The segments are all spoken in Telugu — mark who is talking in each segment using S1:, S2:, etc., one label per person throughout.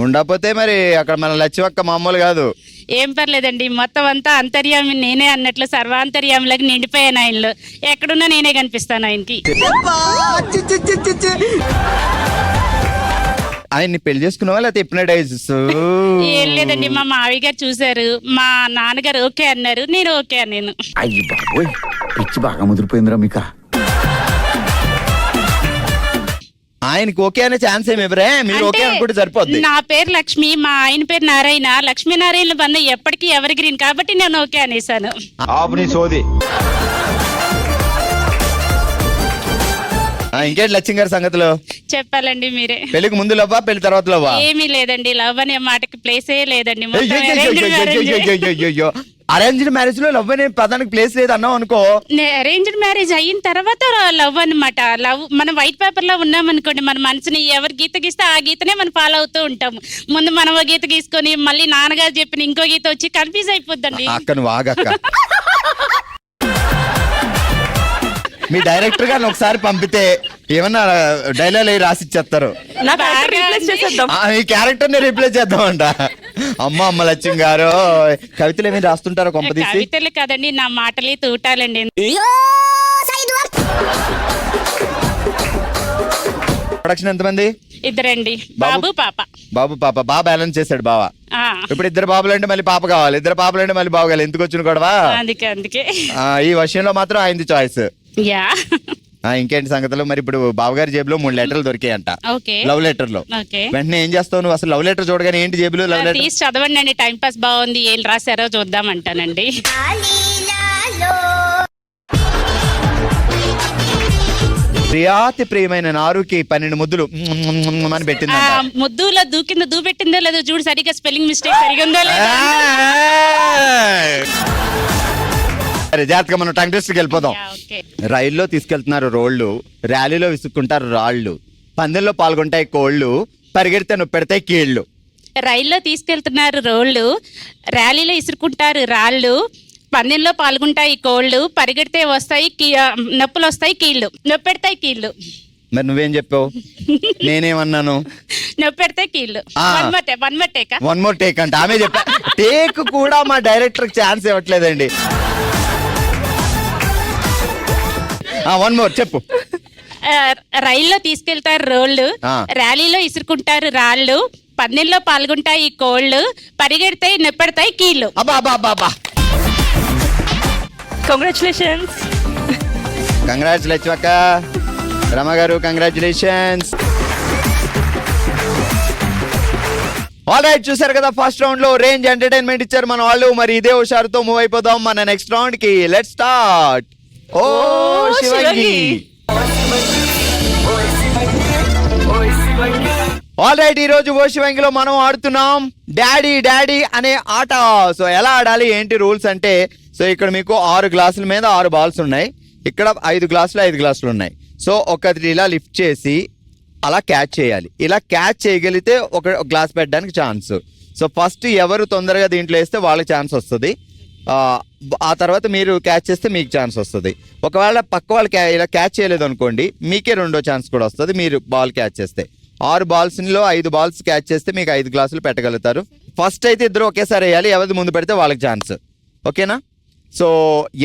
S1: ఉండకపోతే మరి అక్కడ మన లచ్చివక్క మామూలు కాదు.
S2: ఏం పర్లేదండి, మొత్తం అంతా అంతర్యామి నేనే అన్నట్లు సర్వాంతర్యామిలాగా నిండిపోయాను ఆయనలో. ఎక్కడున్నా నేనే కనిపిస్తాను ఆయనకి.
S1: ఆయన్ని పెళ్లి చేసుకున్నావా లేకపోతే హిప్నటైజర్స్?
S2: ఏం లేదండి, మా మావయ్య గారు చూసారు, మా నాన్నగారు ఓకే అన్నారు, నేను ఓకే అన్నాను.
S3: అయ్యి బాబోయ్, పిచ్చి బాగా ముదిరిపోయిందిరా మీకా.
S1: ఆయనకి ఓకే అనే ఛాన్స్ ఏమి ఇవ్వరే? మీరు ఓకే అనుకుంటే సరిపోద్ది.
S2: నా పేరు లక్ష్మి, మా ఆయన పేరు నారాయణ. లక్ష్మీనారాయణ బంధం ఎప్పటికీ ఎవర్ గ్రీన్ కాబట్టి నేను ఓకే అనేసాను.
S1: ఇంకేంటి లక్ష్మి గారి సంగతిలో
S2: చెప్పాలండి మీరే.
S1: పెళ్లికి ముందు లవ్వా, పెళ్లి తర్వాత లవ్వా?
S2: ఏమీ లేదండి, లవ్ అనే మాటకి ప్లేసే లేదండి.
S1: అరేంజ్డ్ మ్యారేజ్ లో లవ్ అనే పదానికి ప్లేస్ లేదు అన్నావు అనుకో.
S2: అరేంజ్డ్ మ్యారేజ్ అయిన తర్వాత లవ్ అన్నమాట. లవ్ మనం వైట్ పేపర్ లో ఉన్నాం అనుకోండి, మన మనసుని ఎవరు గీత గీస్తే ఆ గీతనే మనం ఫాలో అవుతూ ఉంటాము. ముందు మనం ఒక గీత గీసుకొని మళ్ళీ నాన్నగారు చెప్పిన ఇంకో గీత వచ్చి కన్ఫ్యూజ్ అయిపోద్దండి.
S1: అక్క నువ్వు ఆగక్క. మీ డైరెక్టర్ గారిని ఒకసారి పంపితే ఏమన్నా డైలాగ్ రాసి ఇచ్చేస్తారు. ఈ క్యారెక్టర్ ని రీప్లేస్ చేద్దామంట. అమ్మ లక్ష్మి గారు కవితలు ఏమైనా రాస్తుంటారో కొంపదీసి?
S2: కవితలు కదండి, నా మాటలే తూటాలండి.
S1: ప్రొడక్షన్ ఎంతమంది?
S2: ఇద్దరండి, బాబు పాప.
S1: బాబు పాప బాగా బ్యాలెన్స్ చేశాడు బావ. ఇప్పుడు ఇద్దరు బాబులు అంటే మళ్ళీ పాప కావాలి, ఇద్దరు పాపలు అంటే మళ్ళీ బాబు కావాలి. ఎందుకు వచ్చిన గొడవ?
S2: అందుకే
S1: ఈ విషయంలో మాత్రం ఆయనది చాయిస్.
S2: యా.
S1: ఇంకేంటి సంగతులు? మరి ఇప్పుడు బావగారి జేబులో 3 లెటర్లు దొరికాయంట, లవ్ లెటర్ లో. వెంటనే ఏం చేస్తావు నువ్వు? అసలు లవ్ లెటర్ చూడగానే ఏంటి జేబులో? లవ్ లెటర్
S2: తీసి చదవండి అండి, టైం పాస్ బాగుంది, ఏం రాశారో చూద్దామంటానండి.
S1: ప్రియాతి ప్రియమైన నారుకి 12 ముద్దులు అని పెట్టింది.
S2: ముద్దులో దూ పెట్టిందో లేదో చూడు, సరిగ్గా స్పెల్లింగ్ మిస్టేక్ సరిగా ఉందో లేదా.
S1: సరే జాగ్రత్తగా మనం టంగ్ టెస్ట్కి వెళ్ళిపోదాం. రైల్లో తీసుకెళ్తున్నారు రోళ్లు, ర్యాలీలో విసుక్కుంటారు రాళ్లు, పందెంలో పాల్గొంటాయి కోళ్లు, పరిగెడితే నొప్పెడతాయి కీళ్లు.
S2: రైల్లో తీసుకెళ్తున్నారు రోళ్లు, ర్యాలీలో ఇసురుకుంటారు రాళ్ళు, పందెంలో పాల్గొంటాయి కోళ్లు, పరిగెడితే వస్తాయి నొప్పులు వస్తాయి కీళ్లు, నొప్పెడతాయి కీళ్లు.
S1: మరి నువ్వేం చెప్పావు? నేనేమన్నాను?
S2: నొప్పెడతాయి కీళ్లు.
S1: వన్ మోర్ టేక్ అంటే ఆమె చెప్పా. టేక్ కూడా మా డైరెక్టర్ ఛాన్స్ ఇవ్వట్లేదండి. వన్ మోర్ చెప్పు.
S2: రైల్లో తీసుకెళ్తారు రోళ్లు, ర్యాలీలో ఇసురుకుంటారు రాళ్ళు, పందెంలో పాల్గొంటాయి కోళ్లు, పరిగెడతాయి నొప్పెడతాయి కీళ్లు.
S4: కంగ్రాచులేషన్స్.
S1: కంగ్రాచులేషన్ అక్క. రమ గారు కంగ్రాచులేషన్స్. ఆల్ రైట్, చూసారు కదా ఫస్ట్ రౌండ్ లో రేంజ్ ఎంటర్టైన్మెంట్ ఇచ్చారు మన వాళ్ళు. మరి ఇదే హుషారుతో మూవ్ అయిపోదాం మన నెక్స్ట్ రౌండ్ కి. Let's start. ఓ శివంగి. ఆల్ రైట్, ఈ రోజు ఓ శివంగిలో మనం ఆడుతున్నాం డాడీ డాడీ అనే ఆట. సో ఎలా ఆడాలి ఏంటి రూల్స్ అంటే, సో ఇక్కడ మీకు 6 గ్లాసుల మీద 6 బాల్స్ ఉన్నాయి, ఇక్కడ 5 గ్లాసులు 5 గ్లాసులు ఉన్నాయి. సో ఒకటి ఇలా లిఫ్ట్ చేసి అలా క్యాచ్ చేయాలి. ఇలా క్యాచ్ చేయగలిగితే ఒక గ్లాస్ పెట్టడానికి ఛాన్స్. సో ఫస్ట్ ఎవరు తొందరగా దీంట్లో వేస్తే వాళ్ళకి ఛాన్స్ వస్తుంది. ఆ తర్వాత మీరు క్యాచ్ చేస్తే మీకు ఛాన్స్ వస్తుంది. ఒకవేళ పక్క వాళ్ళు ఇలా క్యాచ్ చేయలేదు అనుకోండి, మీకే రెండో ఛాన్స్ కూడా వస్తుంది మీరు బాల్ క్యాచ్ చేస్తే. 6 బాల్స్లో 5 బాల్స్ క్యాచ్ చేస్తే మీకు 5 గ్లాసులు పెట్టగలుగుతారు. ఫస్ట్ అయితే ఇద్దరు ఒకేసారి వేయాలి, ఎవరు ముందు పెడితే వాళ్ళకి ఛాన్స్. ఓకేనా? సో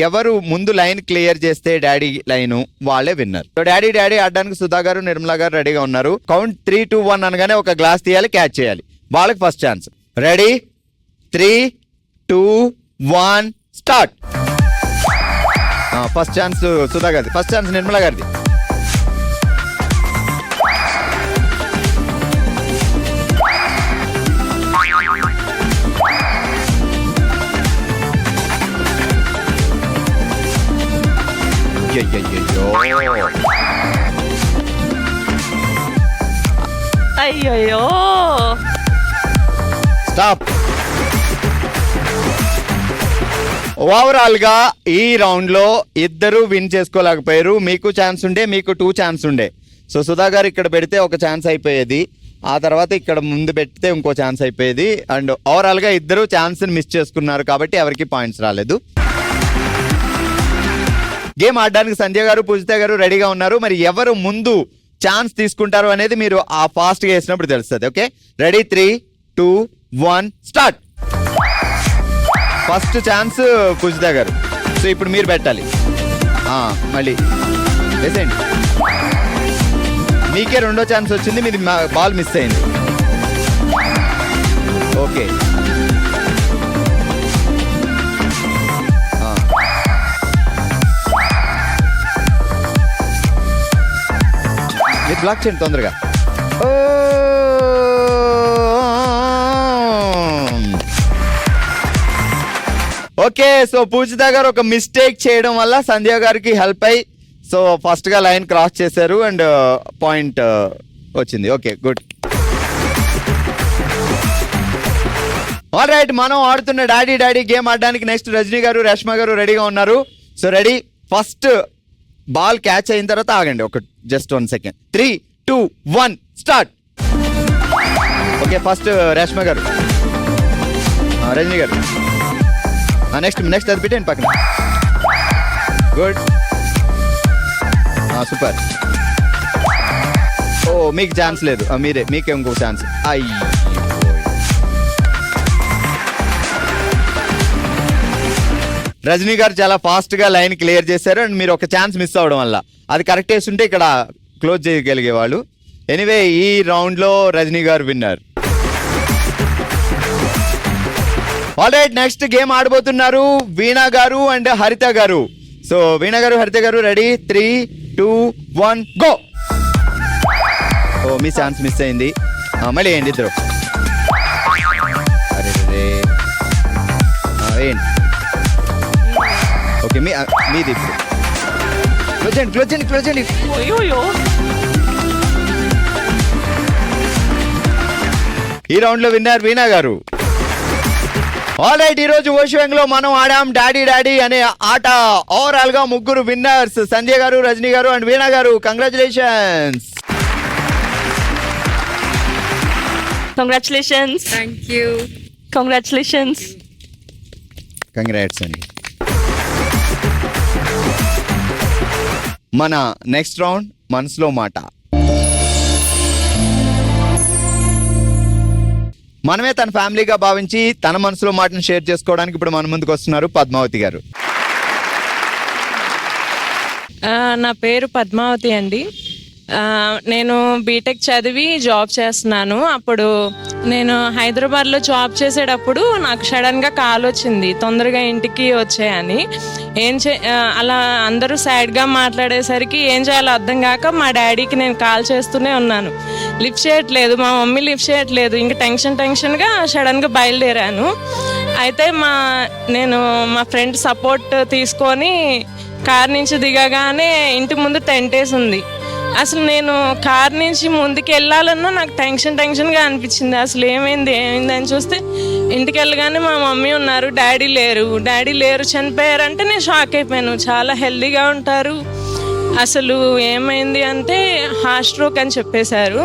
S1: ఎవరు ముందు లైన్ క్లియర్ చేస్తే డాడీ లైన్ వాళ్ళే విన్నర్. సో డాడీ డాడీ ఆడడానికి సుధా గారు నిర్మలా గారు రెడీగా ఉన్నారు. కౌంట్ 3, 2, 1 అనగానే ఒక గ్లాస్ తీయాలి, క్యాచ్ చేయాలి, వాళ్ళకి first chance. Ready? 3, 2, 1 start. First chance Sudha గారిది, ఫస్ట్ ఛాన్స్ నిర్మలా గారిది.
S4: అయ్యో
S1: స్టాప్. ఓవరాల్ గా ఈ రౌండ్ లో ఇద్దరు విన్ చేసుకోలేకపోయారు. మీకు ఛాన్స్ ఉండే, మీకు 2 ఛాన్స్ ఉండే. సో సుధా గారు ఇక్కడ పెడితే ఒక ఛాన్స్ అయిపోయేది, ఆ తర్వాత ఇక్కడ ముందు పెడితే ఇంకో ఛాన్స్ అయిపోయేది. అండ్ ఓవరాల్ గా ఇద్దరు ఛాన్స్ మిస్ చేసుకున్నారు కాబట్టి ఎవరికి పాయింట్స్ రాలేదు. గేమ్ ఆడడానికి సంధ్య గారు పూజిత గారు రెడీగా ఉన్నారు. మరి ఎవరు ముందు ఛాన్స్ తీసుకుంటారు అనేది మీరు ఆ ఫాస్ట్గా వేసినప్పుడు తెలుస్తుంది. Okay, ready 3, 2, 1 start. First chance Poojitha గారు. సో ఇప్పుడు మీరు పెట్టాలి. మళ్ళీ వేసేయండి. మీకే రెండో ఛాన్స్ వచ్చింది, మీది బాల్ మిస్ అయింది. ఓకే, మీరు బ్లాక్ చేయండి తొందరగా. ఓకే, సో పూజిత గారు ఒక మిస్టేక్ చేయడం వల్ల సంధ్య గారికి హెల్ప్ అయ్యి సో ఫస్ట్ గా లైన్ క్రాస్ చేశారు అండ్ పాయింట్ వచ్చింది. Okay, good. ఆల్ రైట్, మనం ఆడుతున్న డాడీ గేమ్ ఆడడానికి నెక్స్ట్ రజనీ గారు, రేష్మ గారు రెడీగా ఉన్నారు. So ready, first ball catch అయిన తర్వాత ఆగండి ఒక just 1 second. 3, 2, 1 start. Okay, first Reshma గారు, రజనీ గారు. నెక్స్ట్ అది పెట్టండి పక్కన. Good, super. ఓ మీకు ఛాన్స్ లేదు, మీకే ఇంకో ఛాన్స్. అయ్యి, రజనీ గారు చాలా ఫాస్ట్ గా లైన్ క్లియర్ చేశారు అండ్ మీరు ఒక ఛాన్స్ మిస్ అవడం వల్ల అది కరెక్ట్ చేస్తుంటే ఇక్కడ క్లోజ్ చేయగలిగే వాళ్ళు. ఎనీవే, ఈ రౌండ్ లో రజనీ గారు విన్నర్. ఆల్రైట్, నెక్స్ట్ గేమ్ ఆడబోతున్నారు వీణా గారు అండ్ హరిత గారు. సో వీణా గారు, హరిత గారు రెడీ 3, 2, 1 గో. ఓ మీ ఛాన్స్ మిస్ అయింది, మళ్ళీ వేయండి ఇద్దరు. అరే వేయండి. ఓకే, మీది క్లోజ్ చేయండి.
S4: అయ్యో.
S1: ఈ రౌండ్ లో విన్నర్ వీణా గారు. ఆల్ రైట్, ఈ రోజు ఓషివంగ్ లో మనం ఆడాం డాడీ అనే ఆట. ఓవరాల్ గా ముగ్గురు విన్నర్స్, సంధ్య గారు, రజనీ గారు అండ్ వీణా గారు. Congratulations.
S4: Congratulations.
S5: Thank you.
S4: Congratulations.
S1: Congrats అండి. మన నెక్స్ట్ రౌండ్ మనసులో మాట. మనమే తన ఫ్యామిలీగా భావించి తన మనసులో మాటను షేర్ చేసుకోవడానికి ఇప్పుడు మన ముందుకు వస్తున్నారు పద్మావతి గారు.
S6: నా పేరు పద్మావతి అండి. నేను బీటెక్ చదివి జాబ్ చేస్తున్నాను. అప్పుడు నేను హైదరాబాద్లో జాబ్ చేసేటప్పుడు నాకు సడన్గా కాల్ వచ్చింది, తొందరగా ఇంటికి వచ్చాయని. అలా అందరూ సాడ్గా మాట్లాడేసరికి ఏం చేయాలో అర్థం కాక మా డాడీకి నేను కాల్ చేస్తూనే ఉన్నాను. లిఫ్ట్ చేయట్లేదు, మా మమ్మీ లిఫ్ట్ చేయట్లేదు. ఇంకా టెన్షన్గా సడన్గా బయలుదేరాను. అయితే నేను మా ఫ్రెండ్ సపోర్ట్ తీసుకొని కార్ నుంచి దిగగానే ఇంటి ముందు టెంట్ వేసి ఉంది. అసలు నేను కార్ నుంచి ముందుకు వెళ్ళాలన్నా నాకు టెన్షన్గా అనిపించింది. అసలు ఏమైంది అని చూస్తే ఇంటికి వెళ్ళగానే మా మమ్మీ ఉన్నారు, డాడీ లేరు చనిపోయారంటే నేను షాక్ అయిపోయాను. చాలా హెల్దీగా ఉంటారు. అసలు ఏమైంది అంటే హార్ట్ స్ట్రోక్ అని చెప్పేశారు.